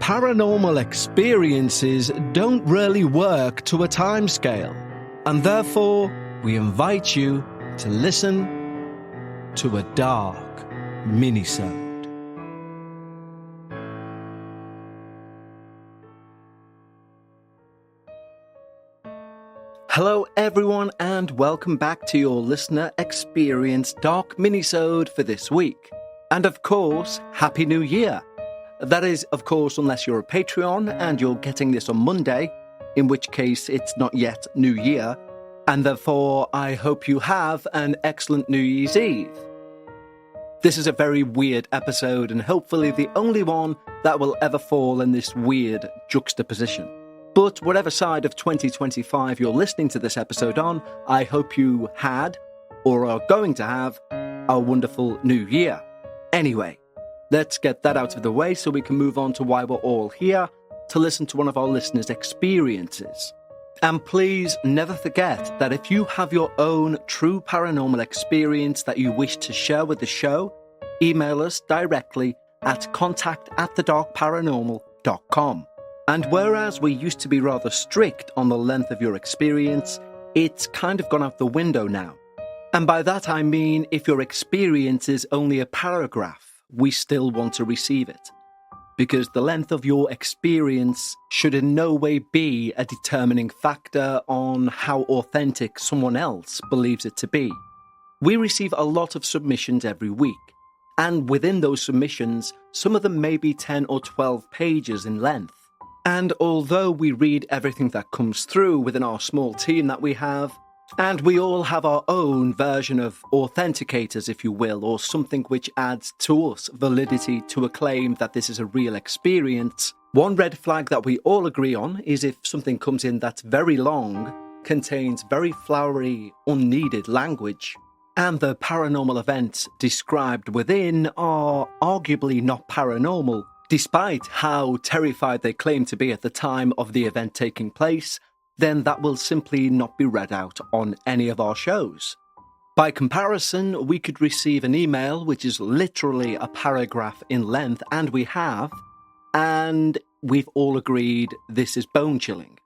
Paranormal experiences don't really work to a timescale, and therefore we invite you to listen to a dark minisode. Hello everyone, and welcome back to your listener experience dark minisode for this week. And of course, Happy New Year! That is, of course, unless you're a Patreon and you're getting this on Monday, in which case it's not yet New Year, and therefore I hope you have an excellent New Year's Eve. This is a very weird episode, and hopefully the only one that will ever fall in this weird juxtaposition. But whatever side of 2025 you're listening to this episode on, I hope you had, or are going to have, a wonderful New Year. Anyway, let's get that out of the way so we can move on to why we're all here, to listen to one of our listeners' experiences. And please never forget that if you have your own true paranormal experience that you wish to share with the show, email us directly at contact@thedarkparanormal.com. And whereas we used to be rather strict on the length of your experience, it's kind of gone out the window now. And by that I mean if your experience is only a paragraph, we still want to receive it. Because the length of your experience should in no way be a determining factor on how authentic someone else believes it to be. We receive a lot of submissions every week, and within those submissions, some of them may be 10 or 12 pages in length. And although we read everything that comes through within our small team that we have, and we all have our own version of authenticators, if you will, or something which adds to us validity to a claim that this is a real experience, one red flag that we all agree on is if something comes in that's very long, contains very flowery, unneeded language, and the paranormal events described within are arguably not paranormal, despite how terrified they claim to be at the time of the event taking place, then that will simply not be read out on any of our shows. By comparison, we could receive an email which is literally a paragraph in length, and we've all agreed this is bone-chilling.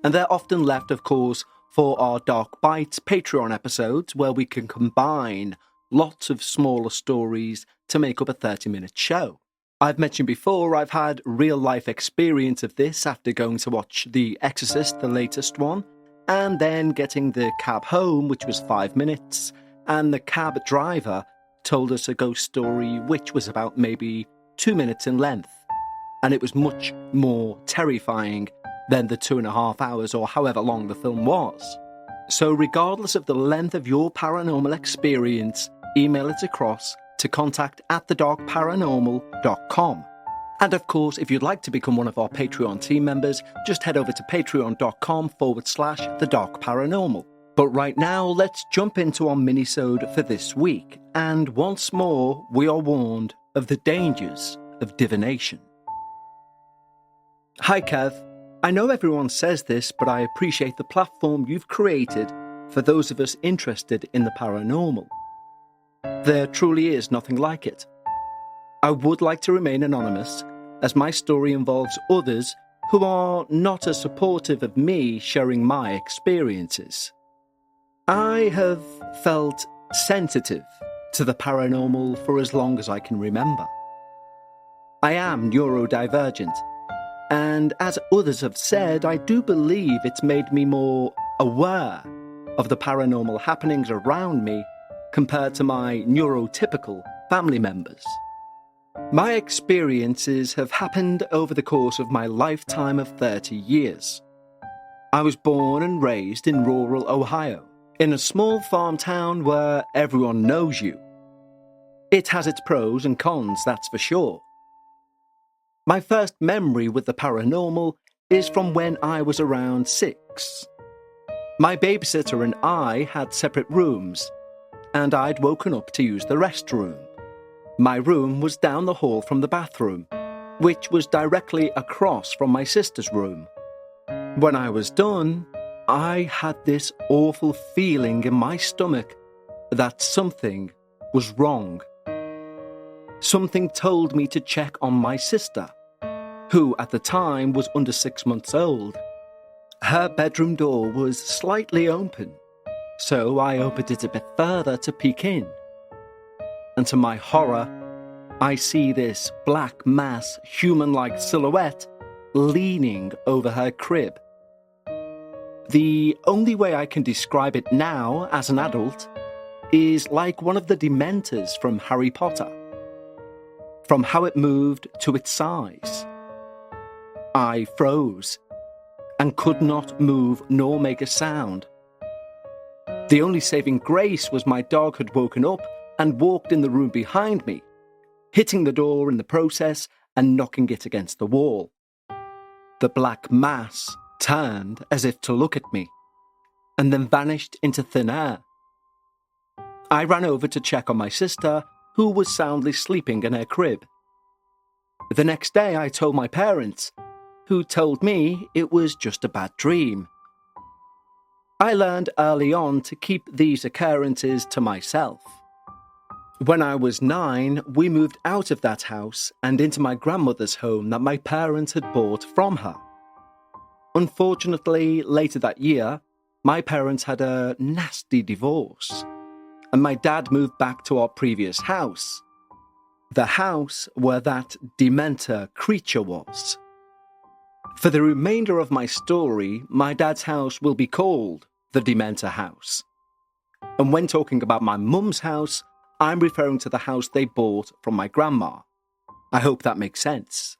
And they're often left, of course, for our Dark Bites Patreon episodes, where we can combine lots of smaller stories to make up a 30-minute show. I've mentioned before I've had real-life experience of this after going to watch The Exorcist, the latest one, and then getting the cab home, which was 5 minutes, and the cab driver told us a ghost story which was about maybe 2 minutes in length, and it was much more terrifying than the 2.5 hours or however long the film was. So regardless of the length of your paranormal experience, email it across to contact@thedarkparanormal.com. And of course, if you'd like to become one of our Patreon team members, just head over to patreon.com/thedarkparanormal. But right now, let's jump into our minisode for this week. And once more, we are warned of the dangers of divination. Hi Kev, I know everyone says this, but I appreciate the platform you've created for those of us interested in the paranormal. There truly is nothing like it. I would like to remain anonymous, as my story involves others who are not as supportive of me sharing my experiences. I have felt sensitive to the paranormal for as long as I can remember. I am neurodivergent, and as others have said, I do believe it's made me more aware of the paranormal happenings around me compared to my neurotypical family members. My experiences have happened over the course of my lifetime of 30 years. I was born and raised in rural Ohio, in a small farm town where everyone knows you. It has its pros and cons, that's for sure. My first memory with the paranormal is from when I was around 6. My babysitter and I had separate rooms, and I'd woken up to use the restroom. My room was down the hall from the bathroom, which was directly across from my sister's room. When I was done, I had this awful feeling in my stomach that something was wrong. Something told me to check on my sister, who at the time was under 6 months old. Her bedroom door was slightly open, so I opened it a bit further to peek in. And to my horror, I see this black mass, human-like silhouette leaning over her crib. The only way I can describe it now as an adult is like one of the Dementors from Harry Potter. From how it moved to its size. I froze and could not move nor make a sound. The only saving grace was my dog had woken up and walked in the room behind me, hitting the door in the process and knocking it against the wall. The black mass turned as if to look at me, and then vanished into thin air. I ran over to check on my sister, who was soundly sleeping in her crib. The next day I told my parents, who told me it was just a bad dream. I learned early on to keep these occurrences to myself. When I was 9, we moved out of that house and into my grandmother's home that my parents had bought from her. Unfortunately, later that year, my parents had a nasty divorce, and my dad moved back to our previous house, the house where that Dementor creature was. For the remainder of my story, my dad's house will be called the Dementor house. And when talking about my mum's house, I'm referring to the house they bought from my grandma. I hope that makes sense.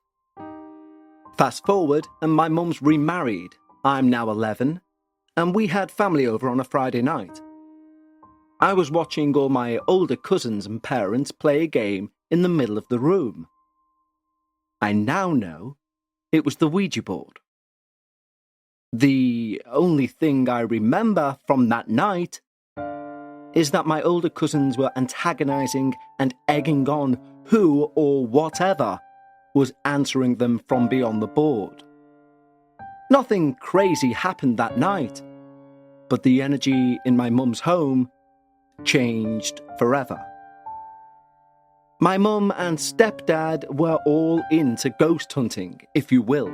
Fast forward, and my mum's remarried. I'm now 11, and we had family over on a Friday night. I was watching all my older cousins and parents play a game in the middle of the room. I now know it was the Ouija board. The only thing I remember from that night is that my older cousins were antagonizing and egging on who or whatever was answering them from beyond the board. Nothing crazy happened that night, but the energy in my mum's home changed forever. My mum and stepdad were all into ghost hunting, if you will.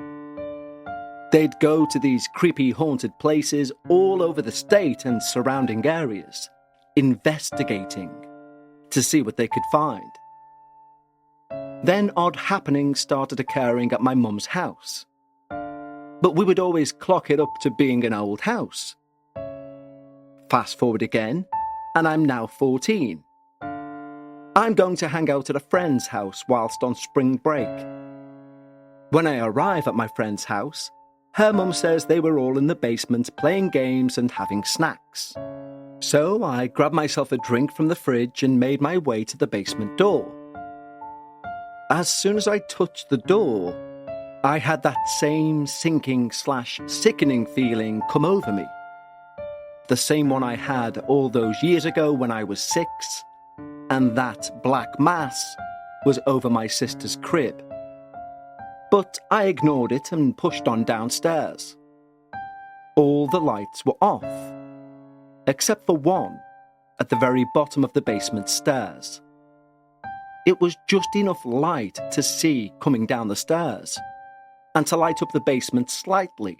They'd go to these creepy haunted places all over the state and surrounding areas, investigating to see what they could find. Then odd happenings started occurring at my mum's house. But we would always clock it up to being an old house. Fast forward again, and I'm now 14. I'm going to hang out at a friend's house whilst on spring break. When I arrive at my friend's house, her mum says they were all in the basement playing games and having snacks. So I grabbed myself a drink from the fridge and made my way to the basement door. As soon as I touched the door, I had that same sinking/sickening feeling come over me. The same one I had all those years ago when I was 6, and that black mass was over my sister's crib. But I ignored it and pushed on downstairs. All the lights were off, except for one at the very bottom of the basement stairs. It was just enough light to see coming down the stairs, and to light up the basement slightly.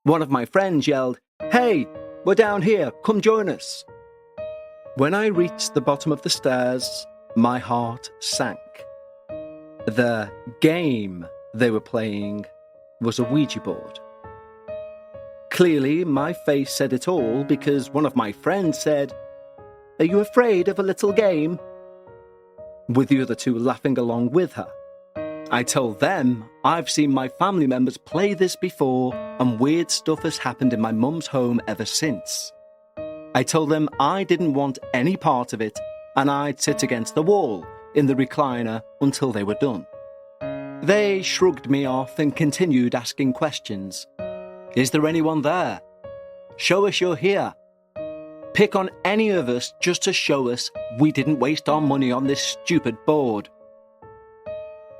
One of my friends yelled, "Hey, we're down here, come join us." When I reached the bottom of the stairs, my heart sank. The game they were playing was a Ouija board. Clearly, my face said it all because one of my friends said, "Are you afraid of a little game?" With the other two laughing along with her. I told them I've seen my family members play this before and weird stuff has happened in my mum's home ever since. I told them I didn't want any part of it and I'd sit against the wall in the recliner until they were done. They shrugged me off and continued asking questions. Is there anyone there? Show us you're here. Pick on any of us just to show us we didn't waste our money on this stupid board.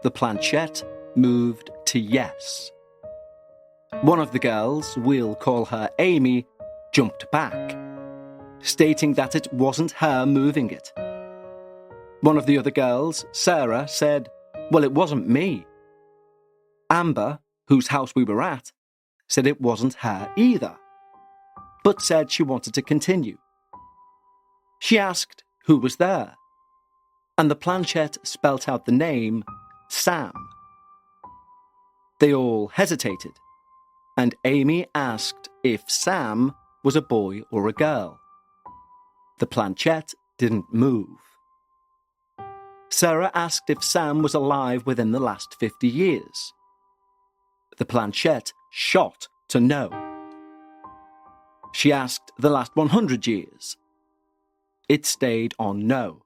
The planchette moved to yes. One of the girls, we'll call her Amy, jumped back, stating that it wasn't her moving it. One of the other girls, Sarah, said, "Well, it wasn't me." Amber, whose house we were at, said it wasn't her either, but said she wanted to continue. She asked who was there, and the planchette spelt out the name Sam. They all hesitated, and Amy asked if Sam was a boy or a girl. The planchette didn't move. Sarah asked if Sam was alive within the last 50 years. The planchette shot to no. She asked the last 100 years. It stayed on no.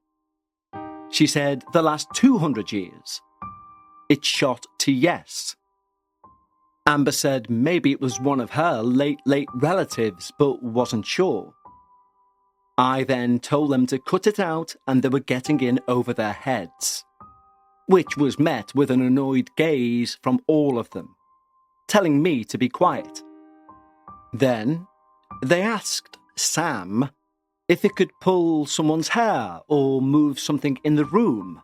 She said the last 200 years. It shot to yes. Amber said maybe it was one of her late relatives, but wasn't sure. I then told them to cut it out and they were getting in over their heads, which was met with an annoyed gaze from all of them, telling me to be quiet. Then they asked Sam if it could pull someone's hair or move something in the room.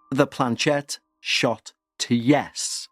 The planchette shot to yes.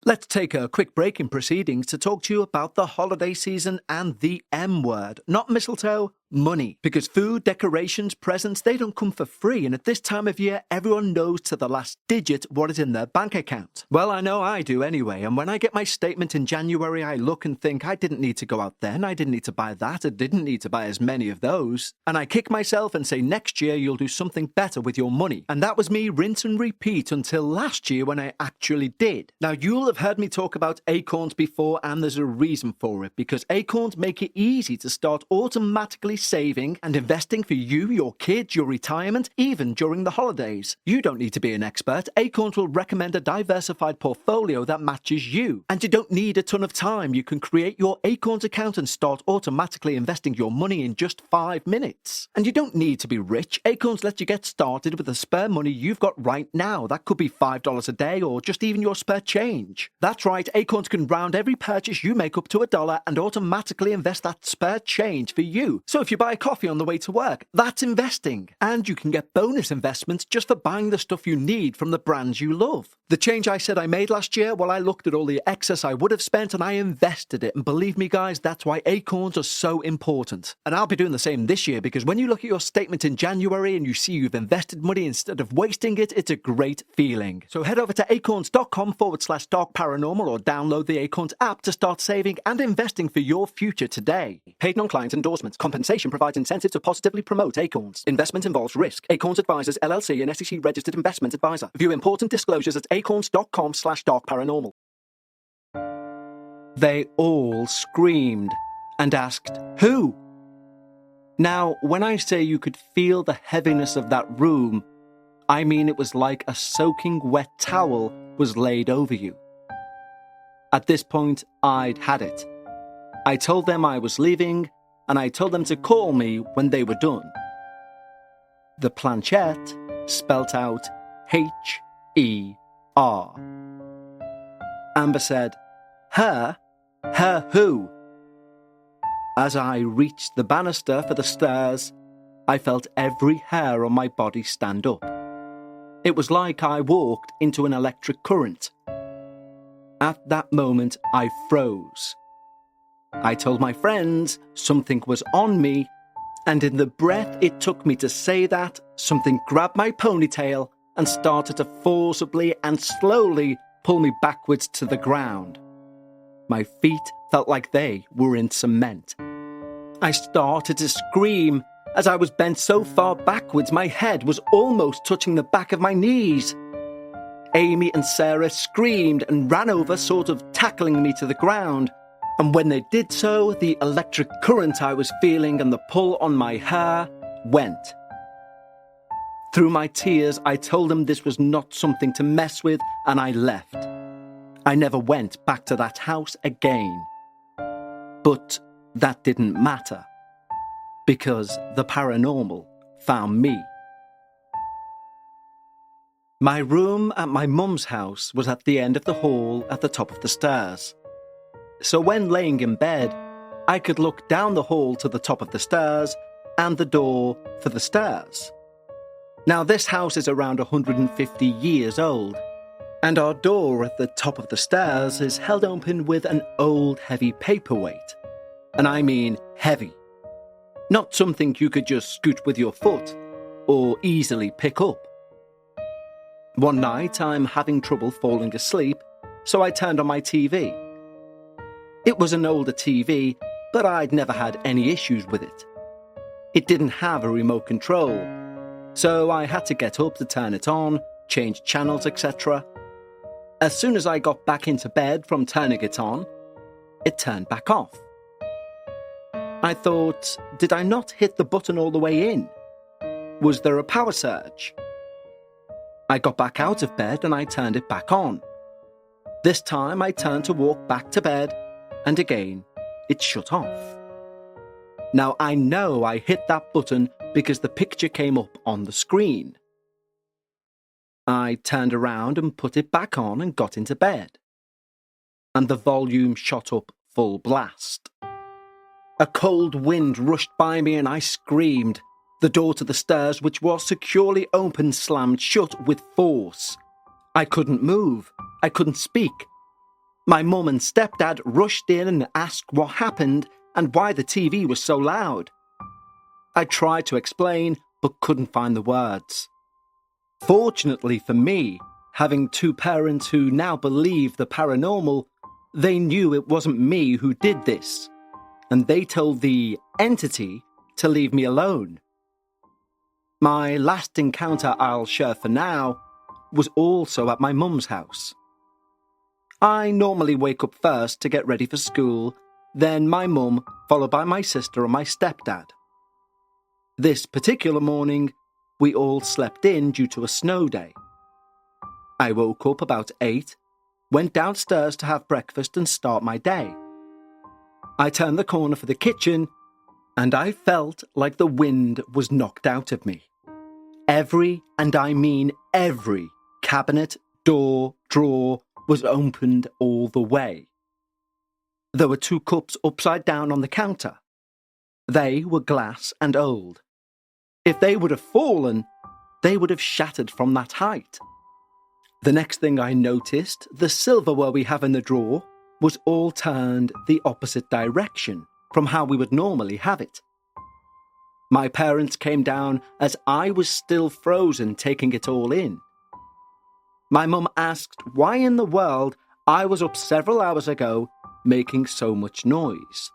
Let's take a quick break in proceedings to talk to you about the holiday season and the M word. Not mistletoe, money. Because food, decorations, presents, they don't come for free, and at this time of year, everyone knows to the last digit what is in their bank account. Well, I know I do anyway, and when I get my statement in January, I look and think I didn't need to go out then, I didn't need to buy that, I didn't need to buy as many of those. And I kick myself and say next year you'll do something better with your money. And that was me rinse and repeat until last year when I actually did. Now, you'll have heard me talk about acorns before, and there's a reason for it, because acorns make it easy to start automatically saving and investing for you, your kids, your retirement, even during the holidays. You don't need to be an expert. Acorns will recommend a diversified portfolio that matches you. And you don't need a ton of time. You can create your Acorns account and start automatically investing your money in just 5 minutes. And you don't need to be rich. Acorns let you get started with the spare money you've got right now. That could be $5 a day or just even your spare change. That's right, Acorns can round every purchase you make up to $1 and automatically invest that spare change for you. So if you buy a coffee on the way to work, that's investing. And you can get bonus investments just for buying the stuff you need from the brands you love. The change I said I made last year, well, I looked at all the excess I would have spent and I invested it. And believe me, guys, that's why Acorns are so important. And I'll be doing the same this year, because when you look at your statement in January and you see you've invested money instead of wasting it, it's a great feeling. So head over to acorns.com/darkparanormal or download the Acorns app to start saving and investing for your future today. Paid non-client endorsements. Compensation provides incentive to positively promote Acorns. Investment involves risk. Acorns Advisors LLC, an SEC registered investment advisor. View important disclosures at acorns.com/darkparanormal. They all screamed and asked, "Who?" Now, when I say you could feel the heaviness of that room, I mean it was like a soaking wet towel was laid over you. At this point, I'd had it. I told them I was leaving, and I told them to call me when they were done. The planchette spelt out H-E-R. Amber said, "Her? Her who?" As I reached the banister for the stairs, I felt every hair on my body stand up. It was like I walked into an electric current. At that moment, I froze. I told my friends something was on me, and in the breath it took me to say that, something grabbed my ponytail and started to forcibly and slowly pull me backwards to the ground. My feet felt like they were in cement. I started to scream as I was bent so far backwards my head was almost touching the back of my knees. Amy and Sarah screamed and ran over, sort of tackling me to the ground. And when they did so, the electric current I was feeling and the pull on my hair went. Through my tears, I told them this was not something to mess with, and I left. I never went back to that house again. But that didn't matter, because the paranormal found me. My room at my mum's house was at the end of the hall at the top of the stairs. So when laying in bed, I could look down the hall to the top of the stairs and the door for the stairs. Now, this house is around 150 years old, and our door at the top of the stairs is held open with an old heavy paperweight. And I mean heavy. Not something you could just scoot with your foot or easily pick up. One night I'm having trouble falling asleep, so I turned on my TV. It was an older TV, but I'd never had any issues with it. It didn't have a remote control, so I had to get up to turn it on, change channels, etc. As soon as I got back into bed from turning it on, it turned back off. I thought, did I not hit the button all the way in? Was there a power surge? I got back out of bed and I turned it back on. This time I turned to walk back to bed, and again, it shut off. Now I know I hit that button because the picture came up on the screen. I turned around and put it back on and got into bed. And the volume shot up full blast. A cold wind rushed by me and I screamed. The door to the stairs, which was securely open, slammed shut with force. I couldn't move. I couldn't speak. My mum and stepdad rushed in and asked what happened and why the TV was so loud. I tried to explain, but couldn't find the words. Fortunately for me, having two parents who now believe the paranormal, they knew it wasn't me who did this, and they told the entity to leave me alone. My last encounter I'll share for now was also at my mum's house. I normally wake up first to get ready for school, then my mum, followed by my sister and my stepdad. This particular morning, we all slept in due to a snow day. I woke up about 8, went downstairs to have breakfast and start my day. I turned the corner for the kitchen, and I felt like the wind was knocked out of me. Every, and I mean every, cabinet, door, drawer was opened all the way. There were 2 cups upside down on the counter. They were glass and old. If they would have fallen, they would have shattered from that height. The next thing I noticed, the silverware we have in the drawer was all turned the opposite direction from how we would normally have it. My parents came down as I was still frozen, taking it all in. My mum asked why in the world I was up several hours ago making so much noise.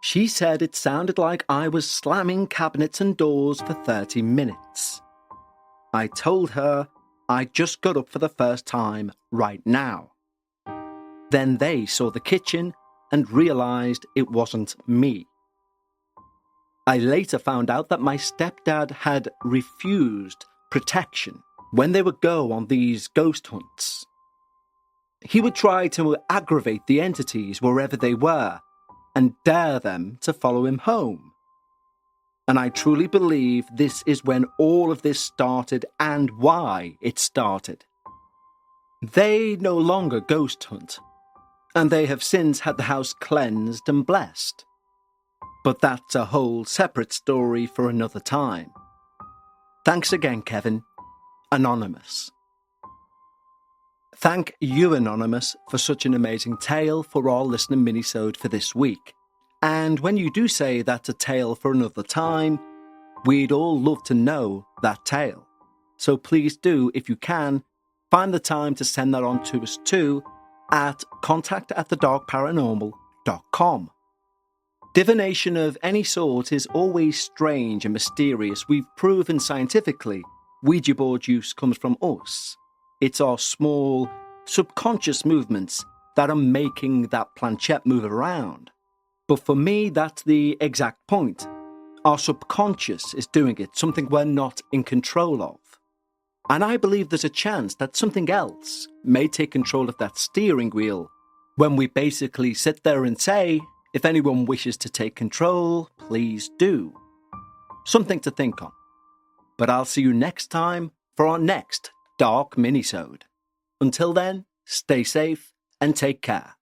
She said it sounded like I was slamming cabinets and doors for 30 minutes. I told her I just got up for the first time right now. Then they saw the kitchen and realised it wasn't me. I later found out that my stepdad had refused protection when they would go on these ghost hunts. He would try to aggravate the entities wherever they were and dare them to follow him home. And I truly believe this is when all of this started and why it started. They no longer ghost hunt, and they have since had the house cleansed and blessed. But that's a whole separate story for another time. Thanks again, Kevin. Anonymous. Thank you, Anonymous, for such an amazing tale for our listener minisode for this week. And when you do say that's a tale for another time, we'd all love to know that tale. So please do, if you can, find the time to send that on to us too at contact@thedarkparanormal.com. Divination of any sort is always strange and mysterious. We've proven scientifically Ouija board use comes from us. It's our small, subconscious movements that are making that planchette move around. But for me, that's the exact point. Our subconscious is doing it, something we're not in control of. And I believe there's a chance that something else may take control of that steering wheel when we basically sit there and say, if anyone wishes to take control, please do. Something to think on. But I'll see you next time for our next Dark Minisode. Until then, stay safe and take care.